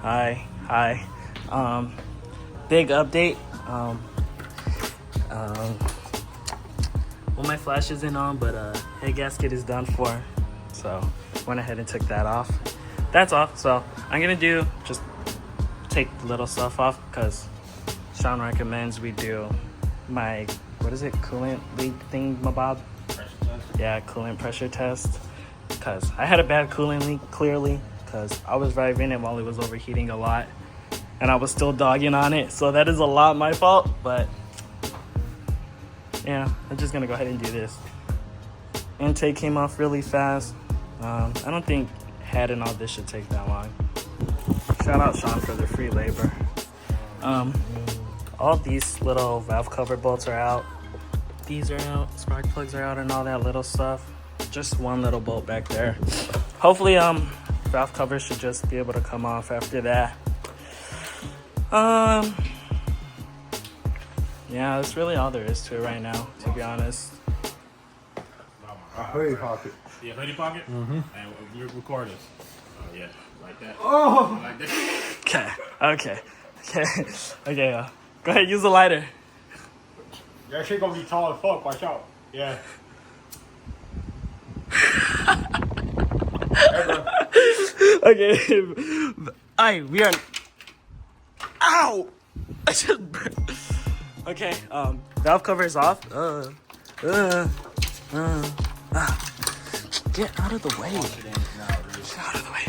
Hi. Big update. Well, my flash isn't on, but head gasket is done for. So went ahead and took that off. That's off. So I'm gonna just take the little stuff off because Sean recommends we do my coolant leak thing, mabob. Pressure test? Yeah, coolant pressure test. Because I had a bad coolant leak, clearly, because I was driving it while it was overheating a lot, and I was still dogging on it. So that is a lot my fault, but yeah, I'm just gonna go ahead and do this. Intake came off really fast. I don't think head and all this should take that long. Shout out Sean for the free labor. All these little valve cover bolts are out. These are out, spark plugs are out, and all that little stuff. Just one little bolt back there. Hopefully, valve cover should just be able to come off after that. Yeah, that's really all there is to it right now, to be honest. A hoodie pocket. Yeah, hoodie pocket? Mm-hmm. And we record this. Oh, yeah. Like that. Oh! Like that. Okay. Go ahead, use the lighter. That shit gonna be tall as fuck, watch out. Yeah. Okay. Alright, we are. Ow! I just. Okay, valve cover is off. Get out of the way. Get out of the way.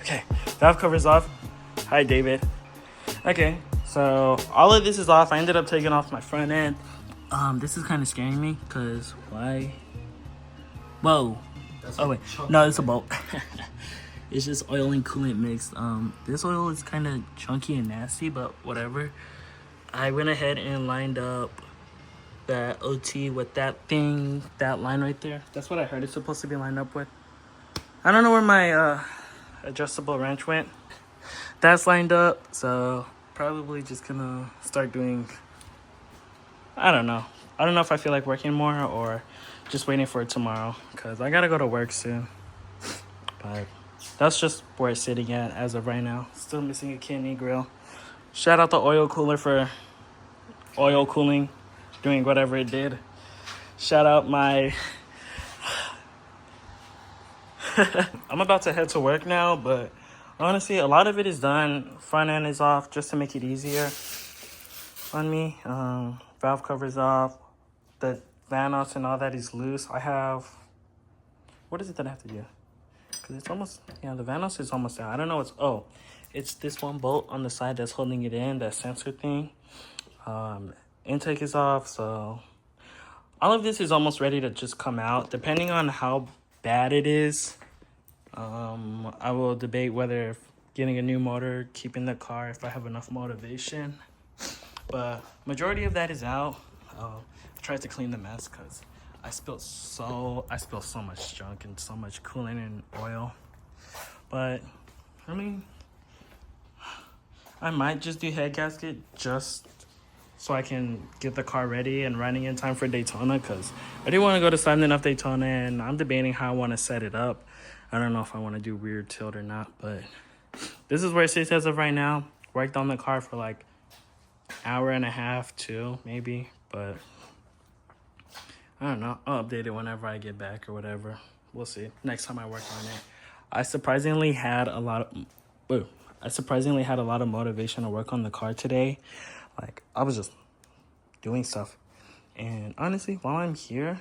Okay. Valve cover is off. Hi, David. Okay, so all of this is off. I ended up taking off my front end. This is kind of scaring me because why? Whoa. Oh wait, no, it's a bolt. It's just oil and coolant mixed. This oil is kind of chunky and nasty, but whatever. I went ahead and lined up that OT with that thing, that line right there. That's what I heard it's supposed to be lined up with. I don't know where my adjustable wrench went. That's lined up, so probably just gonna start doing, I don't know if I feel like working more or just waiting for it tomorrow, because I gotta go to work soon. But that's just where it's sitting at as of right now. Still missing a kidney grill. Shout out the oil cooler for oil cooling, doing whatever it did. Shout out my I'm about to head to work now, but honestly, a lot of it is done. Front end is off just to make it easier on me. Valve cover's off. The vanos and all that is loose. I have, what is it that I have to do? Because it's almost, yeah, the vanos is almost out. I don't know it's this one bolt on the side that's holding it in, that sensor thing. Intake is off, so all of this is almost ready to just come out. Depending on how bad it is, I will debate whether getting a new motor, keeping the car if I have enough motivation. But majority of that is out. I tried to clean the mess because I spilled so much junk and so much coolant and oil. But I mean, I might just do head gasket just so I can get the car ready and running in time for Daytona, because I do want to go to Simon Enough Daytona, and I'm debating how I want to set it up. I don't know if I want to do rear tilt or not, but this is where it sits as of right now. Worked on the car for like hour and a half, 2 maybe, but I don't know. I'll update it whenever I get back or whatever. We'll see. Next time I work on it. I surprisingly had a lot of motivation to work on the car today. Like, I was just doing stuff. And honestly, while I'm here,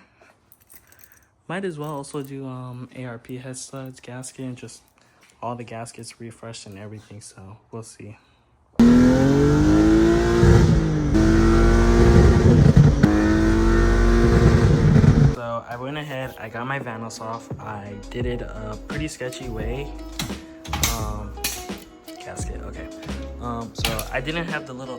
might as well also do ARP head studs, gasket, and just all the gaskets refreshed and everything. So we'll see. So I went ahead, I got my vanos off. I did it a pretty sketchy way. Gasket, okay. So I didn't have the little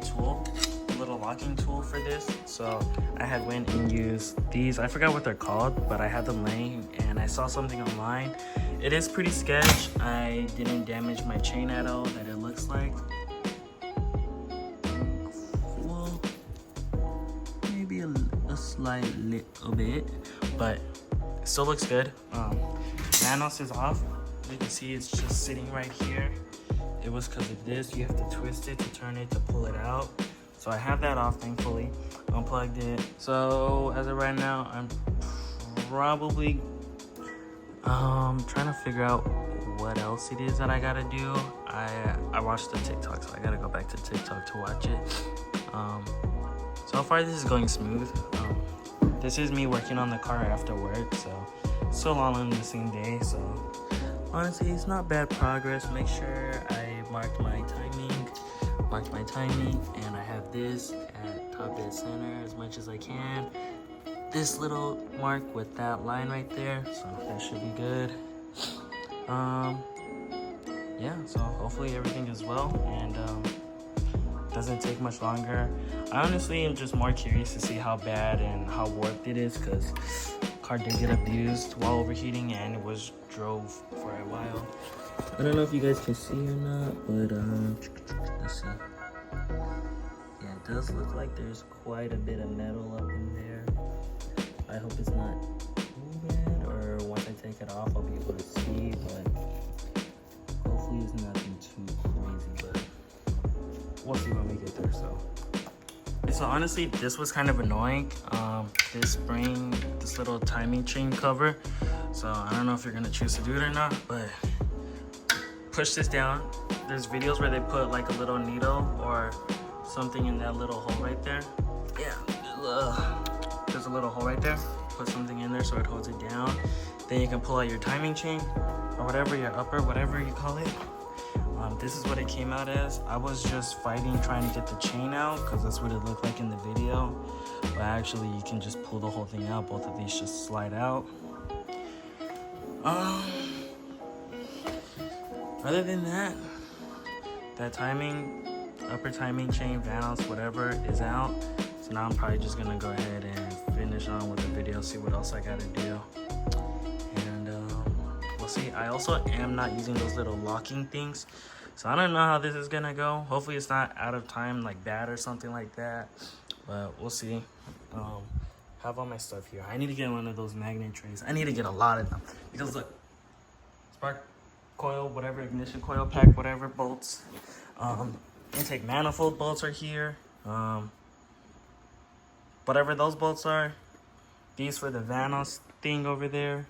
locking tool for this, so I had went and used these. I forgot what they're called, but I had them laying and I saw something online. It is pretty sketch. I didn't damage my chain at all that it looks like. Well, maybe a slight little bit, but it still looks good. Vanos is off. You can see it's just sitting right here. it was because of this. You have to twist it to turn it to pull it out. So I have that off, thankfully. Unplugged it. So as of right now, I'm probably trying to figure out what else it is that I gotta do. I watched the TikTok, so I gotta go back to TikTok to watch it. So far this is going smooth. This is me working on the car after work, so still all on the same day. So honestly, it's not bad progress. Make sure I marked my timing, and I have this at top dead center as much as I can. This little mark with that line right there, so that should be good. Yeah, so hopefully everything is well and doesn't take much longer. I honestly am just more curious to see how bad and how warped it is, because car did get abused while overheating and it was drove for a while. I don't know if you guys can see or not, but let's see. Yeah, it does look like there's quite a bit of metal up in there. I hope it's not too bad, or once I take it off I'll be able to see, but hopefully it's nothing too crazy, but we'll see when we get there. So honestly, this was kind of annoying. This little timing chain cover. So I don't know if you're gonna choose to do it or not, but push this down. There's videos where they put like a little needle or something in that little hole right there. Yeah, there's a little hole right there. Put something in there so it holds it down. Then you can pull out your timing chain or whatever, your upper, whatever you call it. This is what it came out as. I was just fighting trying to get the chain out because that's what it looked like in the video. But actually you can just pull the whole thing out. Both of these just slide out. Other than that, upper timing chain, vanos, whatever is out. So now I'm probably just gonna go ahead and finish on with the video, see what else I gotta do. And we'll see. I also am not using those little locking things. So I don't know how this is gonna go. Hopefully it's not out of time, like bad or something like that. But we'll see. Have all my stuff here. I need to get one of those magnet trays. I need to get a lot of them. Because look, spark coil, whatever, ignition coil pack, whatever, bolts. Intake manifold bolts are here. Whatever those bolts are. These for the vanos thing over there.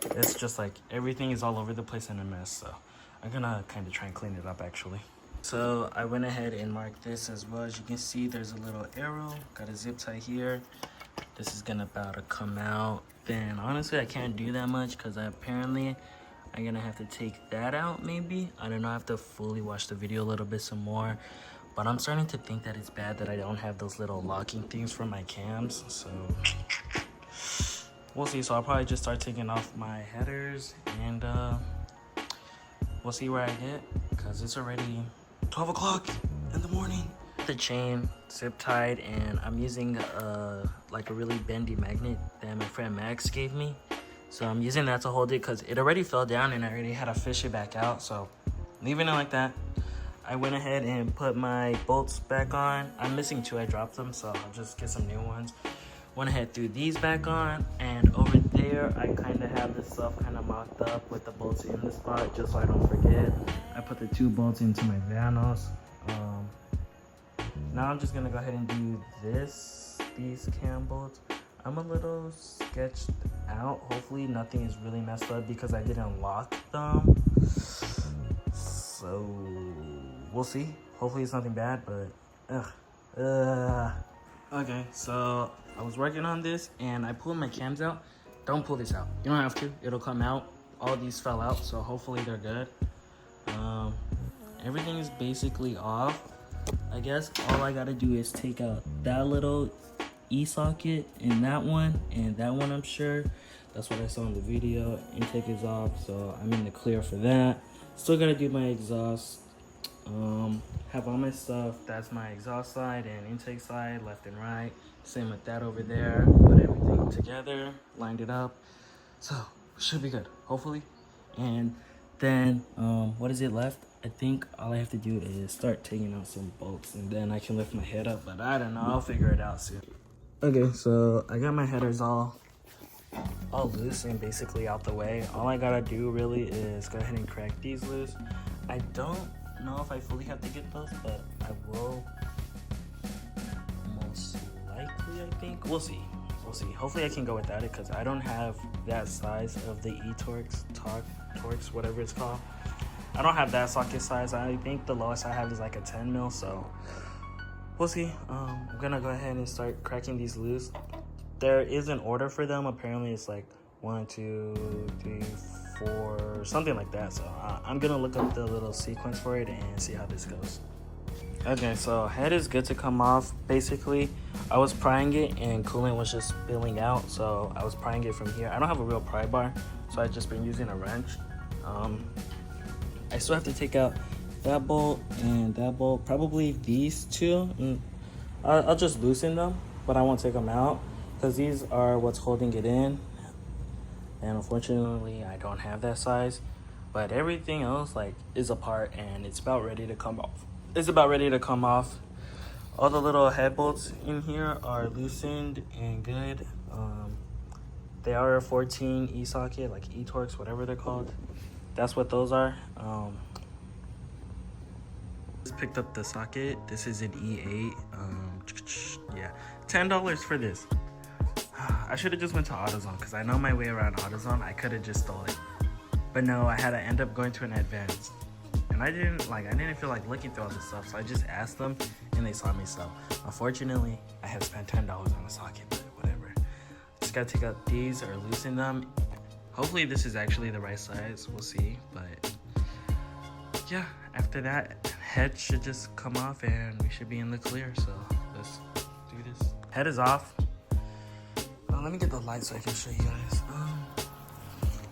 It's just like everything is all over the place in a mess. So I'm gonna kind of try and clean it up actually. So I went ahead and marked this as well. As you can see, there's a little arrow. Got a zip tie here. This is about to come out. Then honestly, I can't do that much because apparently I'm gonna have to take that out maybe. I don't know, I have to fully watch the video a little bit some more. But I'm starting to think that it's bad that I don't have those little locking things for my cams. So we'll see. So I'll probably just start taking off my headers and we'll see where I get, because it's already 12 o'clock in the morning. The chain zip tied, and I'm using like a really bendy magnet that my friend Max gave me. So I'm using that to hold it because it already fell down and I already had to fish it back out. So leaving it like that. I went ahead and put my bolts back on. I'm missing two, I dropped them, so I'll just get some new ones. Went ahead, threw these back on, and over there I kind of have this stuff kind of mocked up with the bolts in the spot just so I don't forget. I put the two bolts into my vanos. Now I'm just gonna go ahead and do these cam bolts. I'm a little sketched out. Hopefully nothing is really messed up because I didn't lock them. So we'll see. Hopefully it's nothing bad, but okay, so I was working on this and I pulled my cams out. Don't pull this out. You don't have to. It'll come out. All these fell out, so hopefully they're good. Everything is basically off. I guess all I gotta do is take out that little E-socket and that one I'm sure. That's what I saw in the video. Intake is off, so I'm in the clear for that. Still gonna do my exhaust. Have all my stuff. That's my exhaust side and intake side, left and right. Same with that over there. Put everything together, lined it up. So should be good, hopefully. And then what is it left? I think all I have to do is start taking out some bolts and then I can lift my head up, but I don't know, I'll figure it out soon. Okay, so I got my headers all loose and basically out the way. All I gotta do really is go ahead and crack these loose. I don't know if I fully have to get those, but I will most likely, I think. We'll see. We'll see. Hopefully I can go without it because I don't have that size of the Torx, whatever it's called. I don't have that socket size. I think the lowest I have is like a 10 mil, so we'll see. I'm gonna go ahead and start cracking these loose. There is an order for them. Apparently it's like 1, 2, 3, 4, something like that. So I'm gonna look up the little sequence for it and see how this goes. Okay, so head is good to come off. Basically, I was prying it and coolant was just spilling out, so I was prying it from here. I don't have a real pry bar, so I've just been using a wrench. I still have to take out that bolt and that bolt, probably these two. I'll just loosen them, but I won't take them out because these are what's holding it in. And unfortunately, I don't have that size, but everything else like is apart and it's about ready to come off. All the little head bolts in here are loosened and good. They are a 14 E-socket, like E-Torx, whatever they're called. That's what those are. Just picked up the socket. This is an E8. Yeah, $10 for this. I should have just went to AutoZone because I know my way around AutoZone. I could have just stole it, but no, I had to end up going to an Advance. And I didn't feel like looking through all this stuff, so I just asked them and they saw me. So unfortunately, I have spent $10 on a socket, but whatever. Just gotta take out these or loosen them. Hopefully this is actually the right size, we'll see. But yeah, after that, head should just come off and we should be in the clear. So let's do this. Head is off. Let me get the light so I can show you guys.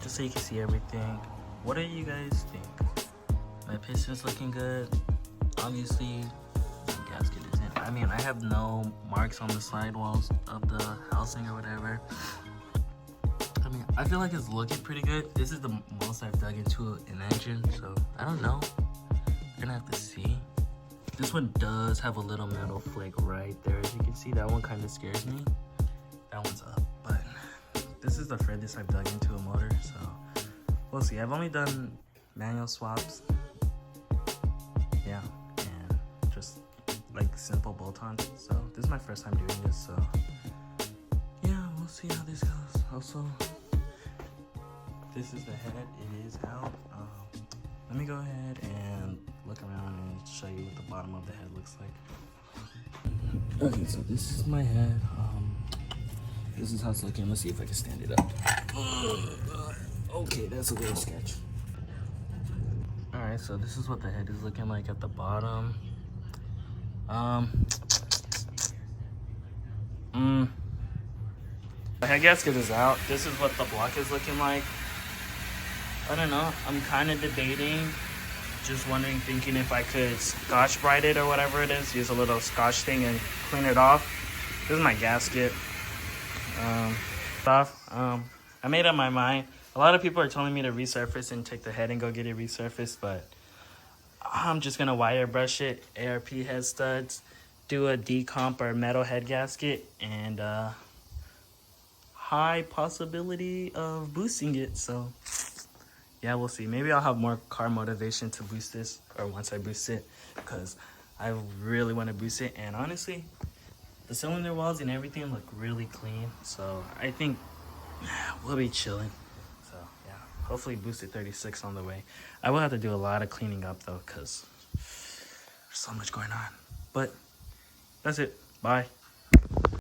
Just so you can see everything. What do you guys think? My piston's looking good. Obviously, the gasket isn't. I mean, I have no marks on the sidewalls of the housing or whatever. I mean, I feel like it's looking pretty good. This is the most I've dug into an engine, so I don't know. We're gonna have to see. This one does have a little metal flake right there. As you can see, that one kind of scares me. That one's up, but this is the furthest I've dug into a motor, so we'll see. I've only done manual swaps. Yeah, and just like simple bolt-ons. So this is my first time doing this, so yeah, we'll see how this goes. Also, this is the head. It is out. Let me go ahead and look around and show you what the bottom of the head looks like. Okay, so this is my head. This is how it's looking. Let's see if I can stand it up. Okay, that's a little sketch. Alright, so this is what the head is looking like at the bottom. The head gasket is out. This is what the block is looking like. I don't know. I'm kind of debating. Just wondering, thinking if I could Scotch Brite it or whatever it is. Use a little Scotch thing and clean it off. This is my gasket. I made up my mind. A lot of people are telling me to resurface and take the head and go get it resurfaced, but I'm just gonna wire brush it, ARP head studs, do a decomp or metal head gasket, and high possibility of boosting it. So yeah, we'll see. Maybe I'll have more car motivation to boost this, or once I boost it, because I really want to boost it. And honestly, the cylinder walls and everything look really clean, so I think we'll be chilling. So yeah, hopefully boosted 36 on the way. I will have to do a lot of cleaning up though, because there's so much going on. But that's it. Bye.